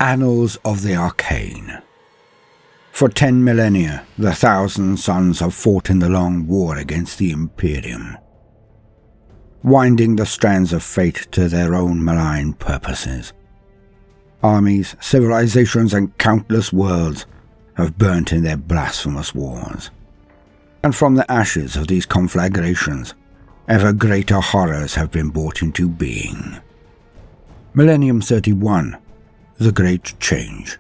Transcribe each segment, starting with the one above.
Annals of the Arcane. For 10 millennia, the 1,000 Suns have fought in the long war against the Imperium, winding the strands of fate to their own malign purposes. Armies, civilizations, and countless worlds have burnt in their blasphemous wars. And from the ashes of these conflagrations, ever greater horrors have been brought into being. Millennium 31, the Great Change.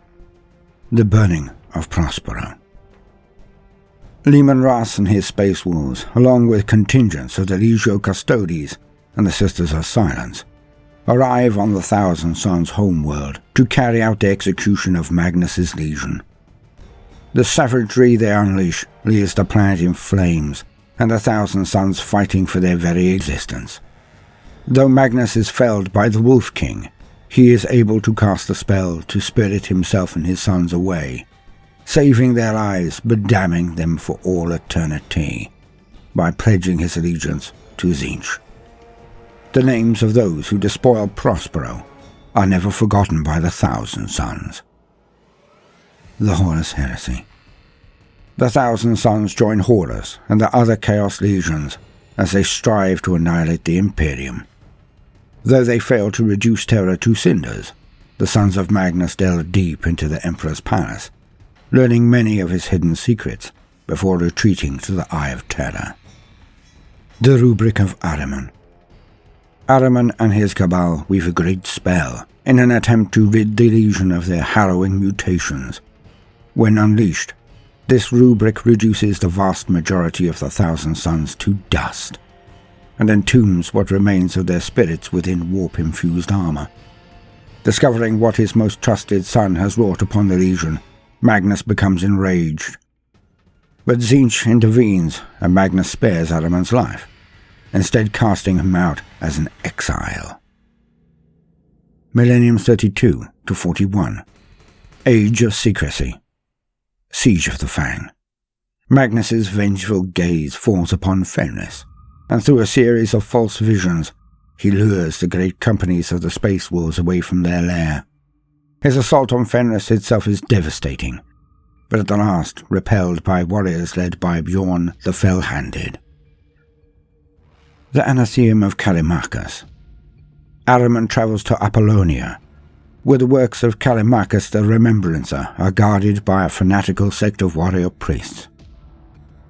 The Burning of Prospero. Leman Russ and his space wolves, along with contingents of the Legio Custodes and the Sisters of Silence, arrive on the 1,000 Suns' homeworld to carry out the execution of Magnus's legion. The savagery they unleash leaves the planet in flames, and the 1,000 Suns fighting for their very existence. Though Magnus is felled by the Wolf King, he is able to cast a spell to spirit himself and his sons away, saving their lives but damning them for all eternity, by pledging his allegiance to Tzeentch. The names of those who despoiled Prospero are never forgotten by the 1,000 Suns. The Horus Heresy. The 1,000 Suns join Horus and the other Chaos Legions as they strive to annihilate the Imperium. Though they fail to reduce Terra to cinders, the Sons of Magnus delve deep into the Emperor's palace, learning many of his hidden secrets before retreating to the Eye of Terror. The Rubric of Ahriman. Ahriman and his cabal weave a great spell in an attempt to rid the Legion of their harrowing mutations. When unleashed, this rubric reduces the vast majority of the 1,000 Suns to dust, and entombs what remains of their spirits within warp-infused armor. Discovering what his most trusted son has wrought upon the Legion, Magnus becomes enraged. But Tzeentch intervenes, and Magnus spares Ahriman's life, instead casting him out as an exile. Millennium 32 to 41. Age of Secrecy. Siege of the Fang. Magnus's vengeful gaze falls upon Fenris, and through a series of false visions, he lures the great companies of the Space Wolves away from their lair. His assault on Fenris itself is devastating, but at the last repelled by warriors led by Bjorn the Fell-Handed. The Anatheum of Callimachus. Ahriman travels to Apollonia, where the works of Callimachus the Remembrancer are guarded by a fanatical sect of warrior priests.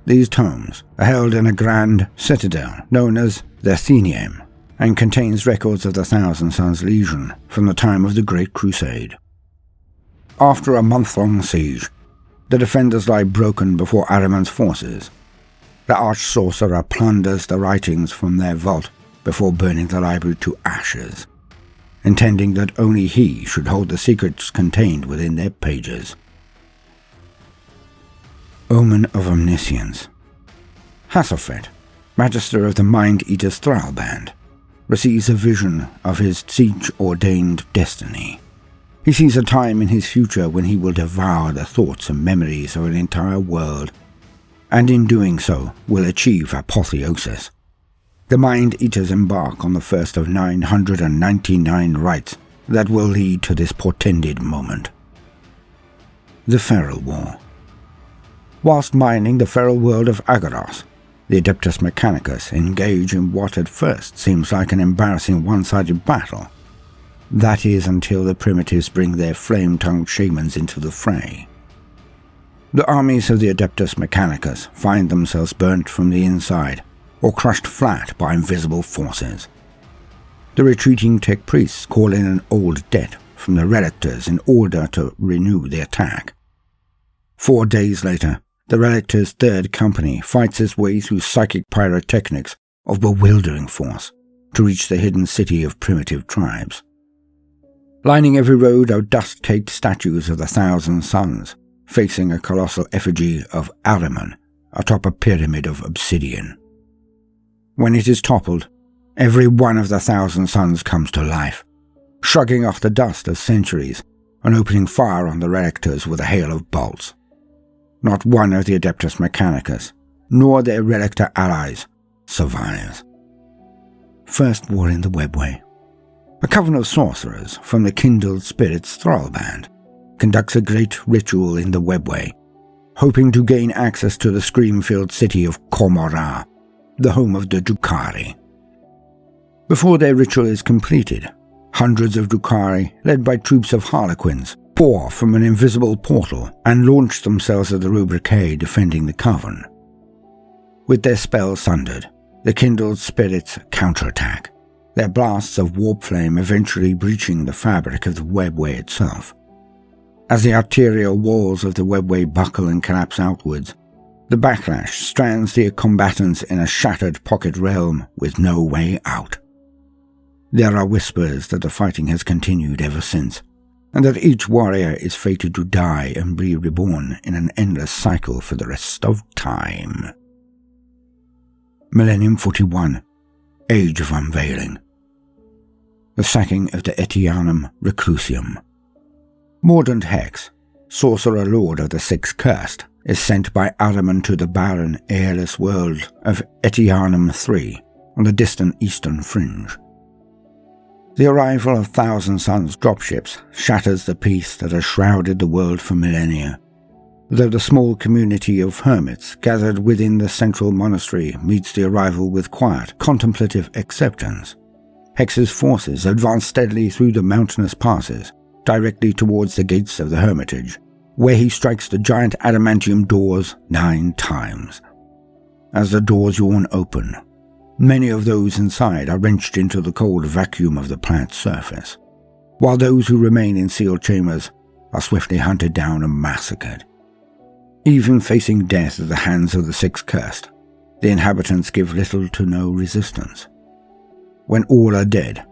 These tomes are held in a grand citadel known as the Athenaeum, and contains records of the 1,000 Suns Legion from the time of the Great Crusade. After a month-long siege, the defenders lie broken before Ahriman's forces. The arch-sorcerer plunders the writings from their vault before burning the library to ashes, intending that only he should hold the secrets contained within their pages. Omen of Omniscience. Hasselfred, Magister of the Mind-Eater's Thrall Band, receives a vision of his Tzeentch-ordained destiny. He sees a time in his future when he will devour the thoughts and memories of an entire world, and in doing so will achieve apotheosis. The Mind-Eaters embark on the first of 999 rites that will lead to this portended moment. The Feral War. Whilst mining the feral world of Agoros, the Adeptus Mechanicus engage in what at first seems like an embarrassing one-sided battle. That is until the primitives bring their flame-tongued shamans into the fray. The armies of the Adeptus Mechanicus find themselves burnt from the inside, or crushed flat by invisible forces. The retreating tech priests call in an old debt from the Relictors in order to renew the attack. 4 days later, the Relictors' third company fights its way through psychic pyrotechnics of bewildering force to reach the hidden city of primitive tribes. Lining every road are dust-caked statues of the 1,000 Suns, facing a colossal effigy of Ahriman atop a pyramid of obsidian. When it is toppled, every one of the 1,000 Suns comes to life, shrugging off the dust of centuries and opening fire on the Relictors with a hail of bolts. Not one of the Adeptus Mechanicus, nor their Relictor allies, survives. First War in the Webway. A coven of sorcerers from the Kindled Spirits Thrall Band conducts a great ritual in the webway, hoping to gain access to the scream-filled city of Komorra, the home of the Drukhari. Before their ritual is completed, hundreds of Drukhari, led by troops of harlequins, pour from an invisible portal and launch themselves at the rubrique defending the coven. With their spells sundered, the Kindled Spirits counterattack, their blasts of warp flame eventually breaching the fabric of the webway itself. As the arterial walls of the webway buckle and collapse outwards, the backlash strands the combatants in a shattered pocket realm with no way out. There are whispers that the fighting has continued ever since, and that each warrior is fated to die and be reborn in an endless cycle for the rest of time. Millennium 41, Age of Unveiling. The sacking of the Etianum Reclusium. Mordant Hex, sorcerer lord of the Six Cursed, is sent by Ahriman to the barren, airless world of Etianum III on the distant eastern fringe. The arrival of Thousand Suns dropships shatters the peace that has shrouded the world for millennia, though the small community of hermits gathered within the central monastery meets the arrival with quiet, contemplative acceptance. Hex's forces advance steadily through the mountainous passes, directly towards the gates of the hermitage, where he strikes the giant adamantium doors 9 times. As the doors yawn open, many of those inside are wrenched into the cold vacuum of the planet's surface, while those who remain in sealed chambers are swiftly hunted down and massacred. Even facing death at the hands of the Six Cursed, the inhabitants give little to no resistance. When all are dead,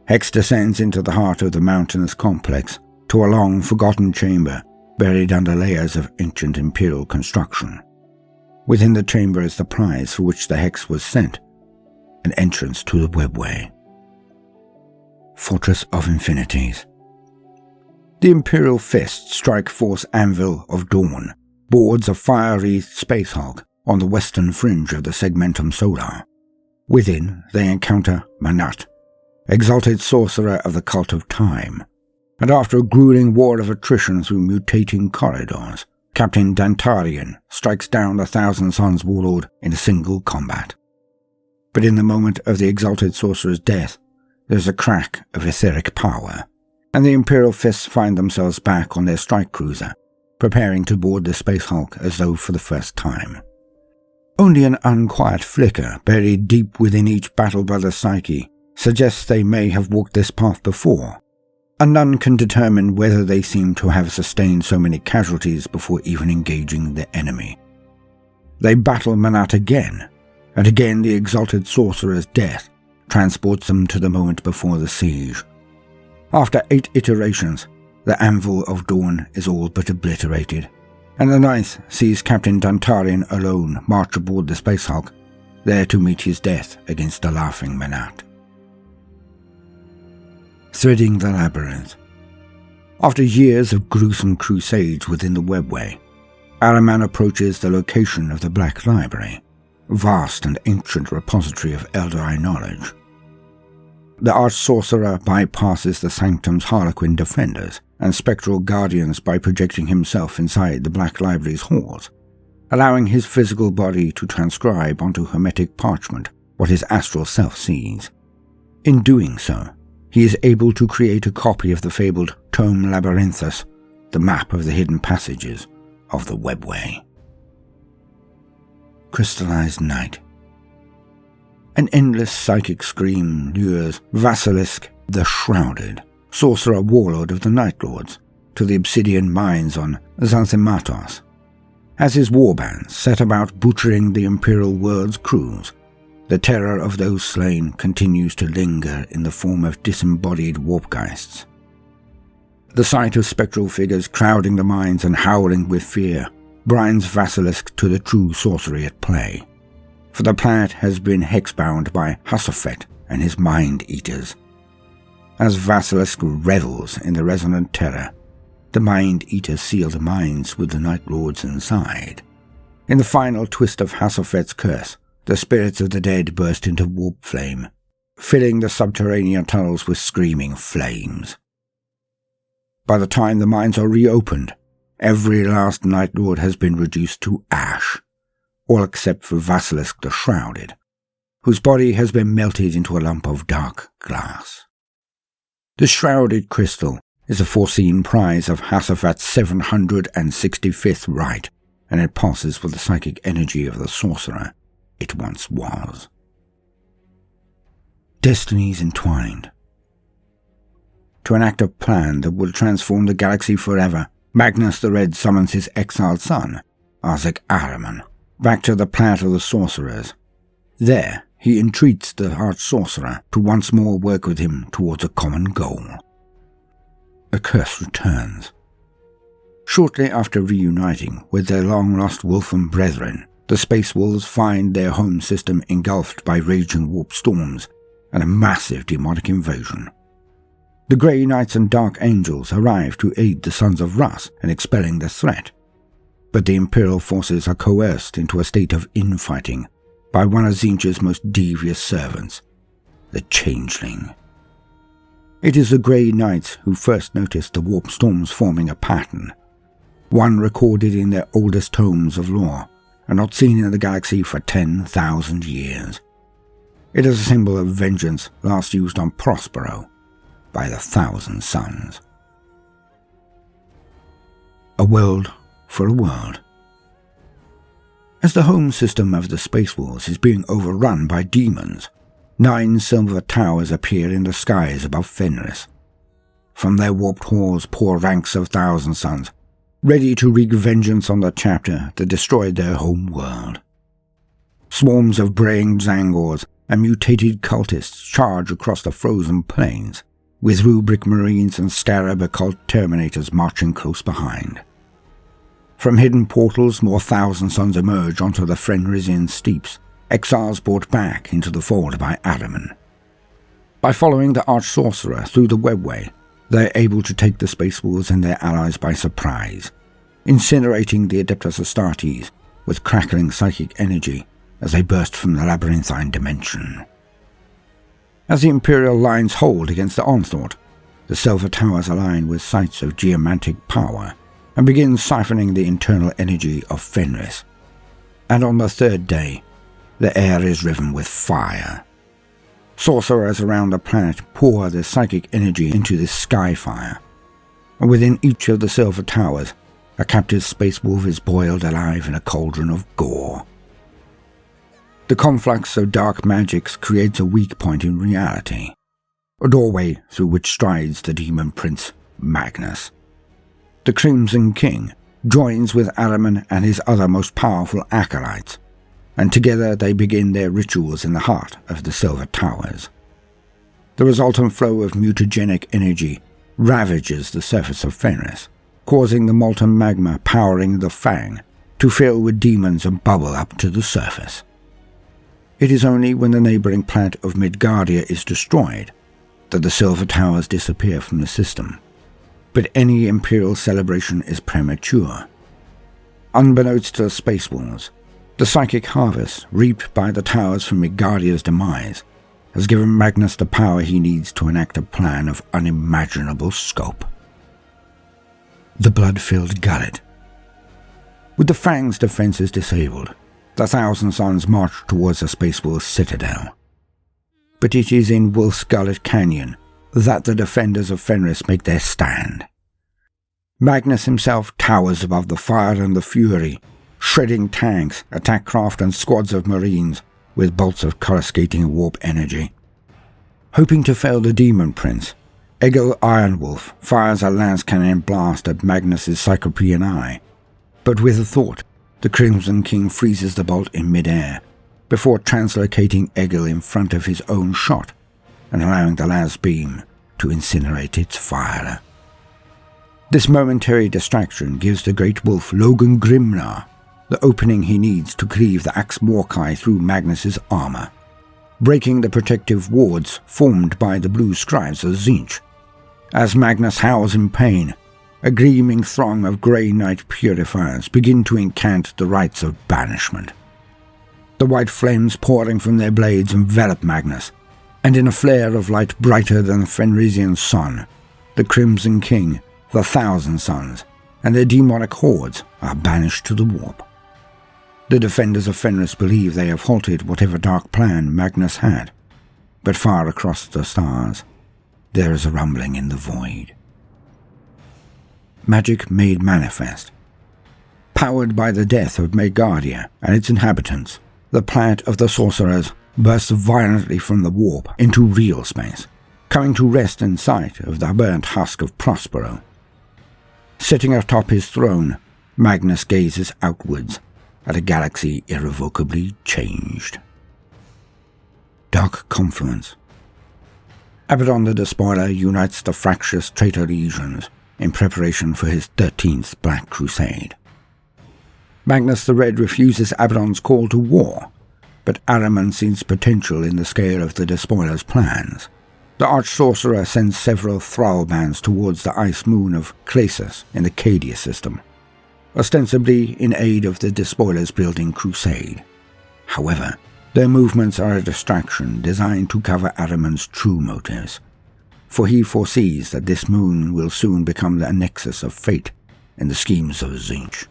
Hex descends into the heart of the mountainous complex to a long forgotten chamber buried under layers of ancient imperial construction. Within the chamber is the prize for which the Hex was sent, an entrance to the webway. Fortress of Infinities. The Imperial Fists strike Force Anvil of Dawn, boards a fire-wreathed space hulk on the western fringe of the Segmentum Solar. Within, they encounter Manat, exalted sorcerer of the Cult of Time, and after a grueling war of attrition through mutating corridors, Captain Dantarian strikes down the Thousand Suns warlord in a single combat. But in the moment of the exalted sorcerer's death, there's a crack of etheric power, and the Imperial Fists find themselves back on their strike cruiser, preparing to board the space hulk as though for the first time. Only an unquiet flicker buried deep within each battle brother's psyche suggests they may have walked this path before, and none can determine whether they seem to have sustained so many casualties before even engaging the enemy. They battle Manat again, and again the exalted sorcerer's death transports them to the moment before the siege. After 8 iterations, the Anvil of Dawn is all but obliterated, and the 9th sees Captain Dantarian alone march aboard the space hulk, there to meet his death against the laughing Manat. Threading the Labyrinth. After years of gruesome crusades within the webway, Ahriman approaches the location of the Black Library, a vast and ancient repository of Eldari knowledge. The arch-sorcerer bypasses the Sanctum's Harlequin defenders and spectral guardians by projecting himself inside the Black Library's halls, allowing his physical body to transcribe onto hermetic parchment what his astral self sees. In doing so, he is able to create a copy of the fabled Tome Labyrinthus, the map of the hidden passages of the webway. Crystallized Night. An endless psychic scream lures Vasilisk the Shrouded, sorcerer warlord of the Night Lords, to the obsidian mines on Xanthimatos. As his warbands set about butchering the Imperial world's crews, the terror of those slain continues to linger in the form of disembodied warpgeists. The sight of spectral figures crowding the mines and howling with fear brinds Vasilisk to the true sorcery at play, for the planet has been hexbound by Hasofet and his Mind-Eaters. As Vasilisk revels in the resonant terror, the Mind-Eaters seal the minds with the Night Lords inside. In the final twist of Hasofet's curse, the spirits of the dead burst into warp flame, filling the subterranean tunnels with screaming flames. By the time the mines are reopened, every last Night Lord has been reduced to ash, all except for Vasilisk the Shrouded, whose body has been melted into a lump of dark glass. The Shrouded Crystal is a foreseen prize of Hasafat's 765th rite, and it passes with the psychic energy of the sorcerer it once was. Destinies entwined. To enact a plan that will transform the galaxy forever, Magnus the Red summons his exiled son, Arzek Ahriman, back to the planet of the sorcerers. There, he entreats the arch-sorcerer to once more work with him towards a common goal. A curse returns. Shortly after reuniting with their long-lost Wolfen brethren, the Space Wolves find their home system engulfed by raging warp storms and a massive demonic invasion. The Grey Knights and Dark Angels arrive to aid the Sons of Rus in expelling the threat, but the Imperial forces are coerced into a state of infighting by one of Tzeentch's most devious servants, the Changeling. It is the Grey Knights who first noticed the warp storms forming a pattern, one recorded in their oldest tomes of lore, and not seen in the galaxy for 10,000 years. It is a symbol of vengeance last used on Prospero by the Thousand Suns. A world for a world. As the home system of the Space Wolves is being overrun by demons, 9 silver towers appear in the skies above Fenris. From their warped halls pour ranks of Thousand Suns, ready to wreak vengeance on the chapter that destroyed their home world. Swarms of braying Zangors and mutated cultists charge across the frozen plains, with rubric marines and scarab occult terminators marching close behind. From hidden portals, more Thousand Suns emerge onto the Fenrisian steeps, exiles brought back into the fold by Ahriman. By following the Arch-Sorcerer through the webway, they are able to take the Space Wolves and their allies by surprise, incinerating the Adeptus Astartes with crackling psychic energy as they burst from the labyrinthine dimension. As the Imperial lines hold against the onslaught, the Silver Towers align with sites of geomantic power and begin siphoning the internal energy of Fenris. And on the 3rd day, the air is riven with fire. Sorcerers around the planet pour their psychic energy into this sky fire, and within each of the Silver Towers, a captive Space Wolf is boiled alive in a cauldron of gore. The conflux of dark magics creates a weak point in reality, a doorway through which strides the demon prince, Magnus. The Crimson King joins with Ahriman and his other most powerful acolytes, and together they begin their rituals in the heart of the Silver Towers. The resultant flow of mutagenic energy ravages the surface of Fenris, causing the molten magma powering the Fang to fill with demons and bubble up to the surface. It is only when the neighboring planet of Midgardia is destroyed that the Silver Towers disappear from the system. But any Imperial celebration is premature. Unbeknownst to the Space Wolves, the psychic harvest reaped by the towers from Midgardia's demise has given Magnus the power he needs to enact a plan of unimaginable scope. The blood-filled gullet. With the Fang's defenses disabled, the Thousand Suns march towards the Space Wolves' citadel. But it is in Wolf's Gullet Canyon that the defenders of Fenris make their stand. Magnus himself towers above the fire and the fury, shredding tanks, attack craft and squads of marines with bolts of coruscating warp energy. Hoping to fail the Demon Prince, Egil Ironwolf fires a lance cannon blast at Magnus's Cyclopean eye, but with a thought, the Crimson King freezes the bolt in midair, before translocating Egil in front of his own shot and allowing the lance beam to incinerate its fire. This momentary distraction gives the great wolf Logan Grimnar the opening he needs to cleave the Axe Morkai through Magnus's armor, breaking the protective wards formed by the blue scribes of Tzeentch. As Magnus howls in pain, a gleaming throng of Grey Knight purifiers begin to incant the rites of banishment. The white flames pouring from their blades envelop Magnus, and in a flare of light brighter than the Fenrisian sun, the Crimson King, the Thousand Sons, and their demonic hordes are banished to the warp. The defenders of Fenris believe they have halted whatever dark plan Magnus had, but far across the stars, there is a rumbling in the void. Magic made manifest. Powered by the death of Megardia and its inhabitants, the planet of the sorcerers bursts violently from the warp into real space, coming to rest in sight of the burnt husk of Prospero. Sitting atop his throne, Magnus gazes outwards at a galaxy irrevocably changed. Dark Confluence. Abaddon the Despoiler unites the fractious traitor legions in preparation for his 13th Black Crusade. Magnus the Red refuses Abaddon's call to war, but Ahriman sees potential in the scale of the Despoiler's plans. The Arch-Sorcerer sends several Thrall bands towards the ice moon of Clasis in the Cadia system, ostensibly in aid of the Despoiler's building crusade. However, their movements are a distraction designed to cover Ahriman's true motives, for he foresees that this moon will soon become the nexus of fate in the schemes of Tzeentch.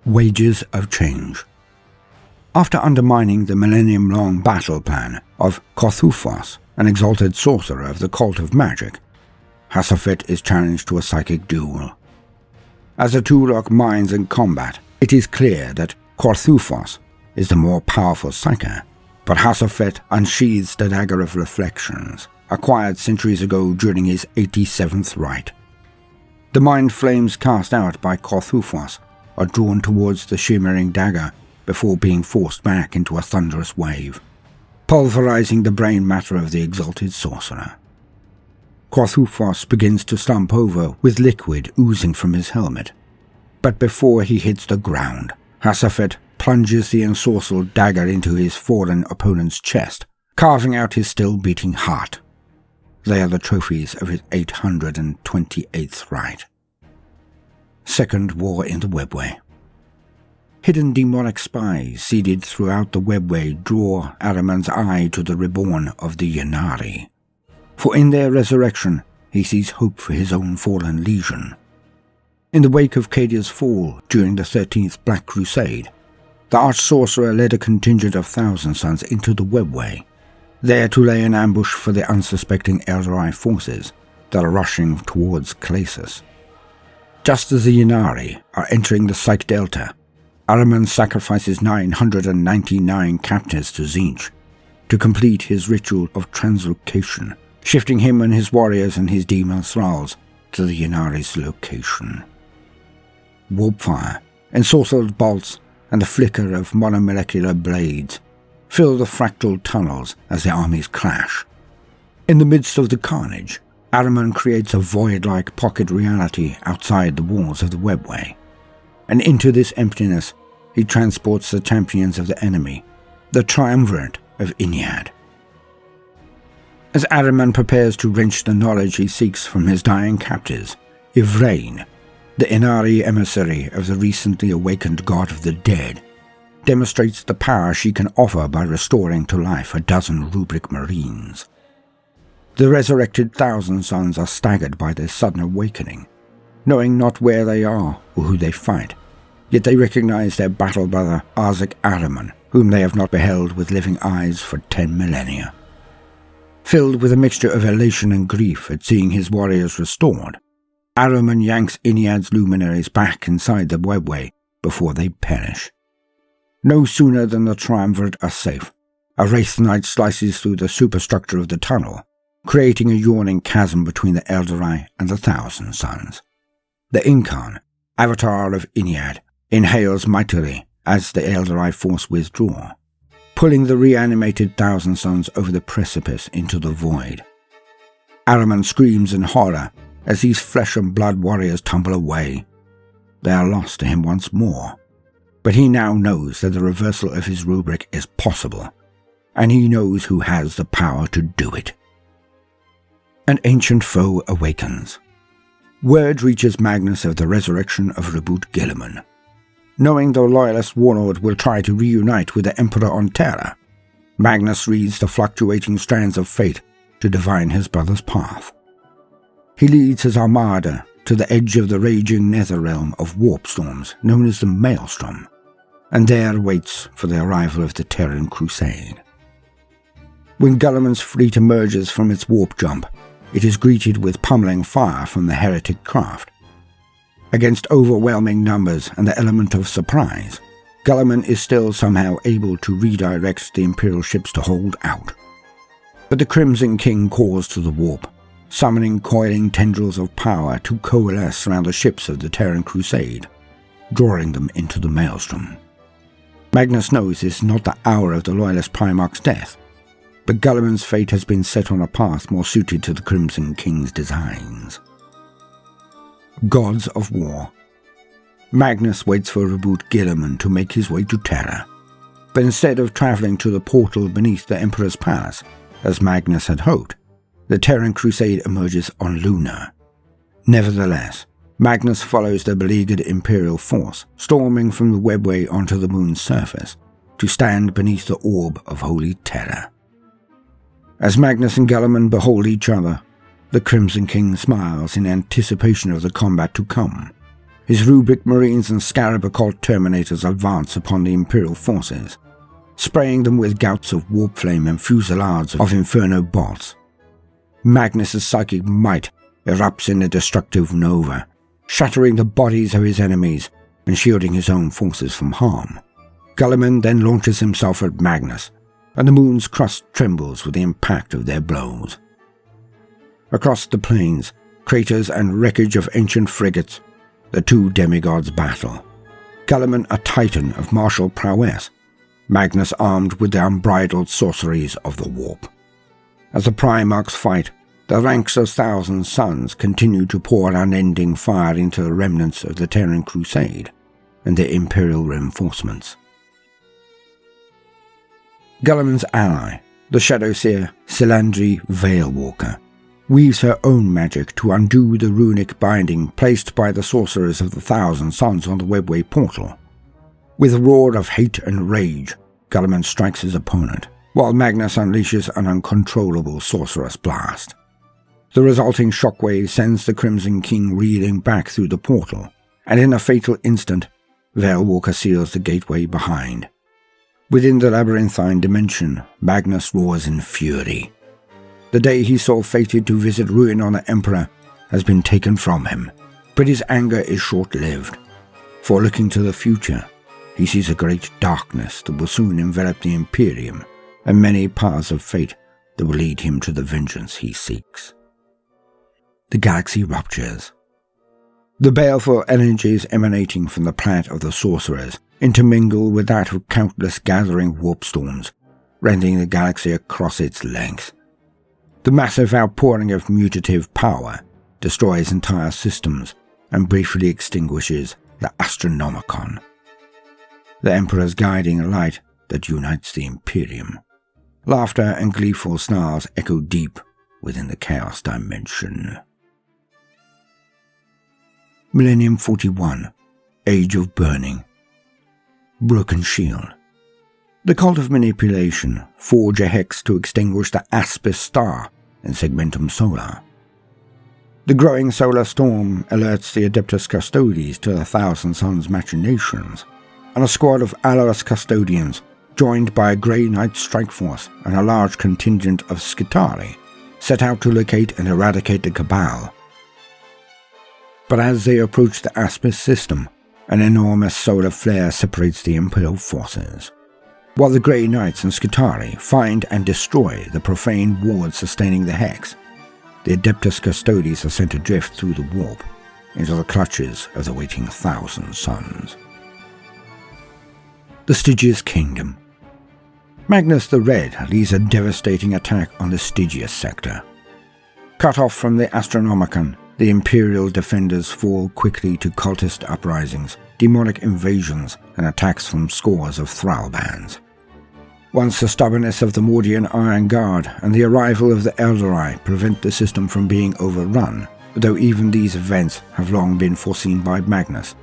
Wages of Change. After undermining the millennium-long battle plan of Kothufos, an exalted sorcerer of the cult of magic, Hasafet is challenged to a psychic duel. As the two lock minds in combat, it is clear that Kothufos is the more powerful psyker, but Hasafet unsheathes the Dagger of Reflections, acquired centuries ago during his 87th rite. The mind flames cast out by Kothufos are drawn towards the shimmering dagger before being forced back into a thunderous wave, pulverizing the brain matter of the exalted sorcerer. Kothufos begins to slump over with liquid oozing from his helmet, but before he hits the ground, Hasafet plunges the ensorcelled dagger into his fallen opponent's chest, carving out his still-beating heart. They are the trophies of his 828th rite. Second War in the Webway. Hidden demonic spies seeded throughout the webway draw Ahriman's eye to the reborn of the Ynnari, for in their resurrection he sees hope for his own fallen legion. In the wake of Cadia's fall during the 13th Black Crusade, the Arch-Sorcerer led a contingent of Thousand Sons into the webway, there to lay an ambush for the unsuspecting Eldorei forces that are rushing towards Clasis. Just as the Ynnari are entering the Psyche Delta, Ahriman sacrifices 999 captives to Tzeentch to complete his ritual of translocation, shifting him and his warriors and his demon thralls to the Ynnari's location. Warpfire, ensorcelled bolts, and the flicker of monomolecular blades fill the fractal tunnels as the armies clash. In the midst of the carnage, Ahriman creates a void-like pocket reality outside the walls of the webway, and into this emptiness he transports the champions of the enemy, the triumvirate of Ynnead. As Ahriman prepares to wrench the knowledge he seeks from his dying captives, Ivrain, the Ynnari emissary of the recently awakened god of the dead, demonstrates the power she can offer by restoring to life a dozen rubric marines. The resurrected Thousand Sons are staggered by their sudden awakening, knowing not where they are or who they fight, yet they recognize their battle brother Arzek Ahriman, whom they have not beheld with living eyes for 10 millennia. Filled with a mixture of elation and grief at seeing his warriors restored, Ahriman yanks Ynnead's luminaries back inside the webway before they perish. No sooner than the triumvirate are safe, a Wraith Knight slices through the superstructure of the tunnel, creating a yawning chasm between the Eldorei and the Thousand Sons. The Incarn, avatar of Ynnead, inhales mightily as the Eldorei force withdraw, pulling the reanimated Thousand Sons over the precipice into the void. Ahriman screams in horror as these flesh and blood warriors tumble away. They are lost to him once more, but he now knows that the reversal of his rubric is possible, and he knows who has the power to do it. An ancient foe awakens. Word reaches Magnus of the resurrection of Reboot Guilliman. Knowing the loyalist warlord will try to reunite with the Emperor on Terra, Magnus reads the fluctuating strands of fate to divine his brother's path. He leads his armada to the edge of the raging netherrealm of warp storms known as the Maelstrom, and there waits for the arrival of the Terran Crusade. When Gulliman's fleet emerges from its warp jump, it is greeted with pummeling fire from the heretic craft. Against overwhelming numbers and the element of surprise, Gulliman is still somehow able to redirect the Imperial ships to hold out. But the Crimson King calls to the warp, summoning coiling tendrils of power to coalesce around the ships of the Terran Crusade, drawing them into the Maelstrom. Magnus knows this is not the hour of the Loyalist Primarch's death, but Gulliman's fate has been set on a path more suited to the Crimson King's designs. Gods of War. Magnus waits for Reboot Gilliman to make his way to Terra, but instead of travelling to the portal beneath the Emperor's palace, as Magnus had hoped, the Terran Crusade emerges on Luna. Nevertheless, Magnus follows the beleaguered Imperial force, storming from the webway onto the moon's surface, to stand beneath the orb of Holy Terror. As Magnus and Gulliman behold each other, the Crimson King smiles in anticipation of the combat to come. His Rubric Marines and Scarab-Occult Terminators advance upon the Imperial forces, spraying them with gouts of warp flame and fusillades of Inferno bolts. Magnus's psychic might erupts in a destructive nova, shattering the bodies of his enemies and shielding his own forces from harm. Gulliman then launches himself at Magnus, and the moon's crust trembles with the impact of their blows. Across the plains, craters and wreckage of ancient frigates, the two demigods battle. Gulliman a titan of martial prowess, Magnus armed with the unbridled sorceries of the warp. As the Primarchs fight, the ranks of Thousand Suns continue to pour unending fire into the remnants of the Terran Crusade and their Imperial reinforcements. Gulliman's ally, the Shadowseer Silandri Veilwalker, weaves her own magic to undo the runic binding placed by the sorcerers of the Thousand Suns on the webway portal. With a roar of hate and rage, Gulliman strikes his opponent, while Magnus unleashes an uncontrollable sorcerous blast. The resulting shockwave sends the Crimson King reeling back through the portal, and in a fatal instant, Veilwalker seals the gateway behind. Within the labyrinthine dimension, Magnus roars in fury. The day he saw fated to visit ruin on the Emperor has been taken from him, but his anger is short-lived, for looking to the future, he sees a great darkness that will soon envelop the Imperium, and many paths of fate that will lead him to the vengeance he seeks. The galaxy ruptures. The baleful energies emanating from the planet of the sorcerers intermingle with that of countless gathering warp storms, rending the galaxy across its length. The massive outpouring of mutative power destroys entire systems and briefly extinguishes the Astronomicon, the Emperor's guiding light that unites the Imperium. Laughter and gleeful snarls echo deep within the Chaos Dimension. Millennium 41, Age of Burning. Broken Shield. The Cult of Manipulation forge a hex to extinguish the Aspis star in Segmentum Solar. The growing solar storm alerts the Adeptus Custodes to the Thousand Suns' machinations, and a squad of Allarus custodians, joined by a Grey Knight strike force and a large contingent of Skitarii, set out to locate and eradicate the Cabal. But as they approach the Aspis system, an enormous solar flare separates the Imperial forces. While the Grey Knights and Skitarii find and destroy the profane ward sustaining the hex, the Adeptus Custodes are sent adrift through the warp into the clutches of the waiting Thousand Suns. The Stygius Kingdom. Magnus the Red leads a devastating attack on the Stygius sector. Cut off from the Astronomicon, the Imperial defenders fall quickly to cultist uprisings, demonic invasions, and attacks from scores of Thrall bands. Once the stubbornness of the Mordian Iron Guard and the arrival of the Eldari prevent the system from being overrun, though even these events have long been foreseen by Magnus,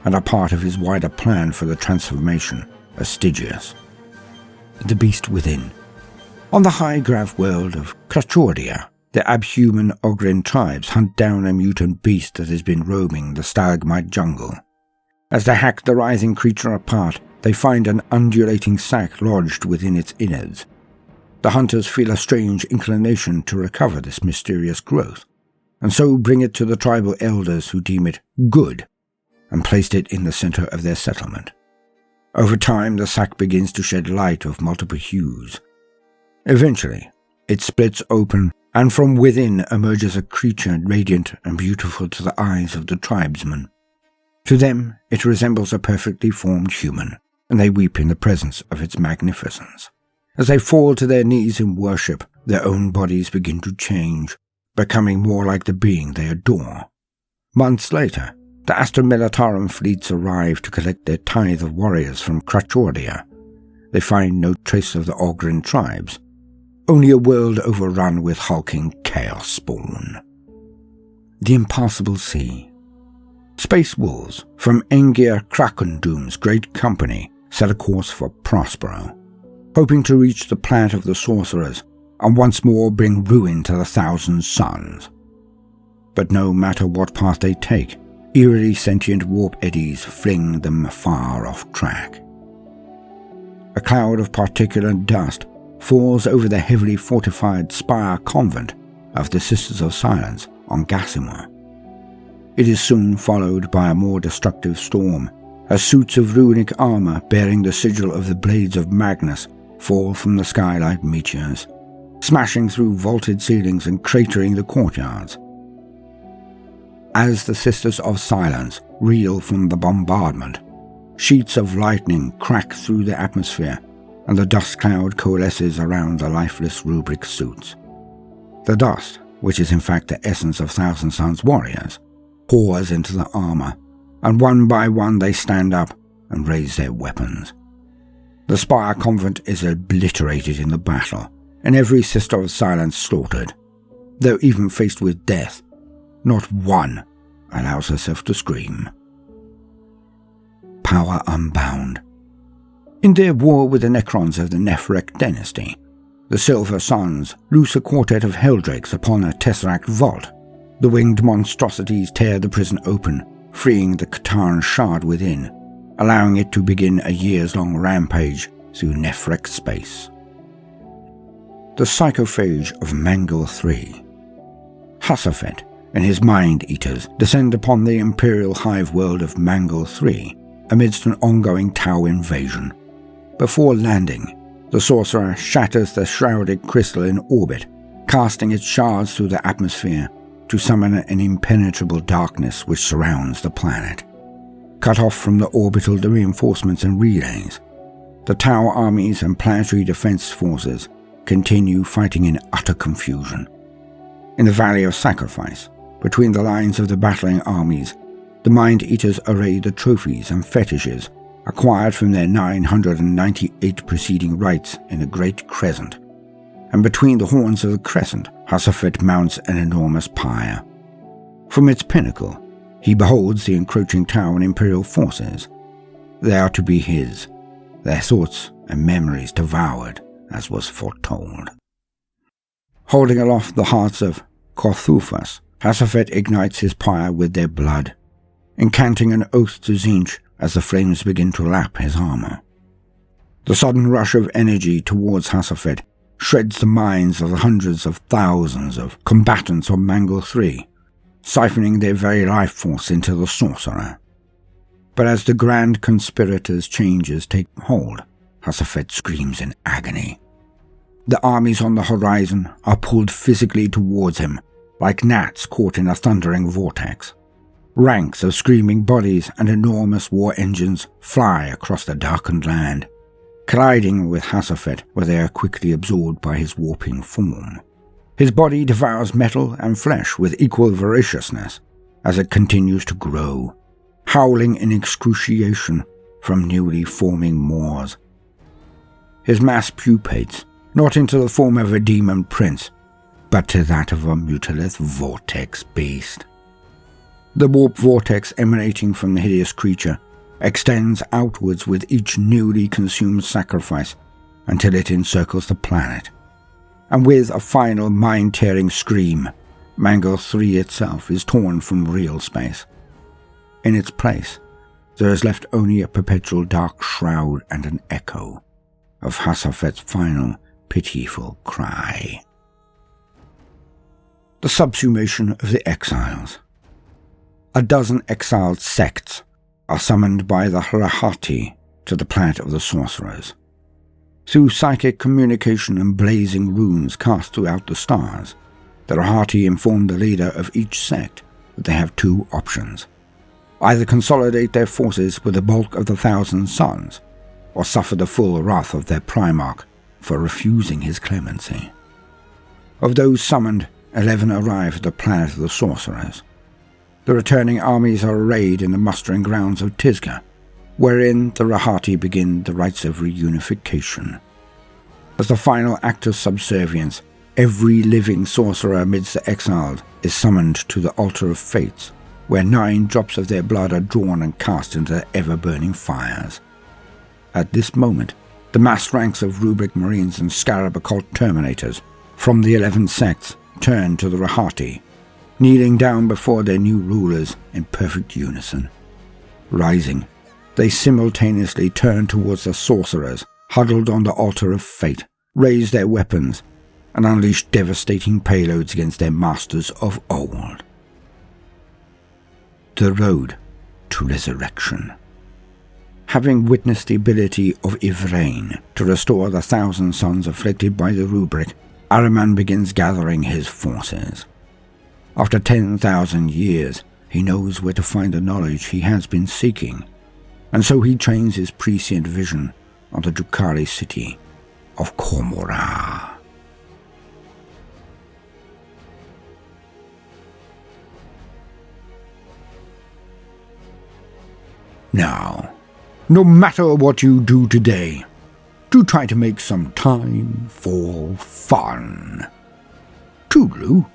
and are part of his wider plan for the transformation of Stygius. The Beast Within. On the high-grav world of Krachodia, the abhuman Ogren tribes hunt down a mutant beast that has been roaming the stalagmite jungle. As they hack the writhing creature apart, they find an undulating sac lodged within its innards. The hunters feel a strange inclination to recover this mysterious growth, and so bring it to the tribal elders who deem it good, and placed it in the center of their settlement. Over time, the sac begins to shed light of multiple hues. Eventually, it splits open, and from within emerges a creature radiant and beautiful to the eyes of the tribesmen. To them, it resembles a perfectly formed human, and they weep in the presence of its magnificence. As they fall to their knees in worship, their own bodies begin to change, becoming more like the being they adore. Months later, the Astra Militarum fleets arrive to collect their tithe of warriors from Krachodia. They find no trace of the Ogren tribes, only a world overrun with hulking chaos spawn. The Impassable Sea. Space wolves from Engir Krakendoom's great company set a course for Prospero, hoping to reach the planet of the sorcerers and once more bring ruin to the Thousand Suns. But no matter what path they take, eerily sentient warp eddies fling them far off track. A cloud of particulate dust falls over the heavily fortified spire convent of the Sisters of Silence on Gossamer. It is soon followed by a more destructive storm, as suits of runic armor bearing the sigil of the Blades of Magnus fall from the sky like meteors, smashing through vaulted ceilings and cratering the courtyards. As the Sisters of Silence reel from the bombardment, sheets of lightning crack through the atmosphere, and the dust cloud coalesces around the lifeless rubric suits. The dust, which is in fact the essence of Thousand Suns warriors, pours into the armor, and one by one they stand up and raise their weapons. The Spire Convent is obliterated in the battle, and every Sister of Silence slaughtered. Though even faced with death, not one allows herself to scream. Power Unbound. In their war with the Necrons of the Nephrec dynasty, the Silver Suns loose a quartet of Helldrakes upon a Tesseract vault. The winged monstrosities tear the prison open, freeing the Katarn shard within, allowing it to begin a years-long rampage through Nephrec space. The Psychophage of Mangle III. Hasafet and his Mind-Eaters descend upon the Imperial Hive world of Mangle III amidst an ongoing Tau invasion. Before landing, the sorcerer shatters the shrouded crystal in orbit, casting its shards through the atmosphere to summon an impenetrable darkness which surrounds the planet. Cut off from the orbital reinforcements and relays, the Tau armies and planetary defense forces continue fighting in utter confusion. In the Valley of Sacrifice, between the lines of the battling armies, the Mind-Eaters array the trophies and fetishes acquired from their 998 preceding rites in a great crescent, and between the horns of the crescent, Hasafet mounts an enormous pyre. From its pinnacle, he beholds the encroaching Tau and Imperial forces. They are to be his, their thoughts and memories devoured, as was foretold. Holding aloft the hearts of Korthufas, Hasafet ignites his pyre with their blood, incanting an oath to Tzeentch as the flames begin to lap his armor. The sudden rush of energy towards Hasafet shreds the minds of the hundreds of thousands of combatants of Mangle III, siphoning their very life force into the sorcerer. But as the grand conspirator's changes take hold, Hasafet screams in agony. The armies on the horizon are pulled physically towards him, like gnats caught in a thundering vortex. Ranks of screaming bodies and enormous war engines fly across the darkened land, colliding with Hasafet where they are quickly absorbed by his warping form. His body devours metal and flesh with equal voraciousness as it continues to grow, howling in excruciation from newly forming maws. His mass pupates, not into the form of a demon prince, but to that of a mutilith vortex beast. The warp vortex emanating from the hideous creature extends outwards with each newly consumed sacrifice until it encircles the planet, and with a final mind-tearing scream, Mangle III itself is torn from real space. In its place, there is left only a perpetual dark shroud and an echo of Hasafet's final, pitiful cry. The subsumation of the exiles. A dozen exiled sects are summoned by the Rahati to the planet of the sorcerers. Through psychic communication and blazing runes cast throughout the stars, the Rahati inform the leader of each sect that they have two options: either consolidate their forces with the bulk of the Thousand Sons, or suffer the full wrath of their Primarch for refusing his clemency. Of those summoned, 11 arrive at the planet of the sorcerers. The returning armies are arrayed in the mustering grounds of Tisga, wherein the Rahati begin the rites of reunification. As the final act of subservience, every living sorcerer amidst the exiled is summoned to the altar of fates, where 9 drops of their blood are drawn and cast into the ever-burning fires. At this moment, the massed ranks of rubric marines and scarab occult terminators from the 11 sects turn to the Rahati, kneeling down before their new rulers in perfect unison. Rising, they simultaneously turn towards the sorcerers huddled on the altar of fate, raise their weapons, and unleash devastating payloads against their masters of old. The road to resurrection. Having witnessed the ability of Ivrain to restore the 1,000 sons afflicted by the rubric, Ahriman begins gathering his forces. After 10,000 years, he knows where to find the knowledge he has been seeking, and so he trains his prescient vision on the Drukhari city of Khormora. Now, no matter what you do today, do try to make some time for fun. Toodaloo.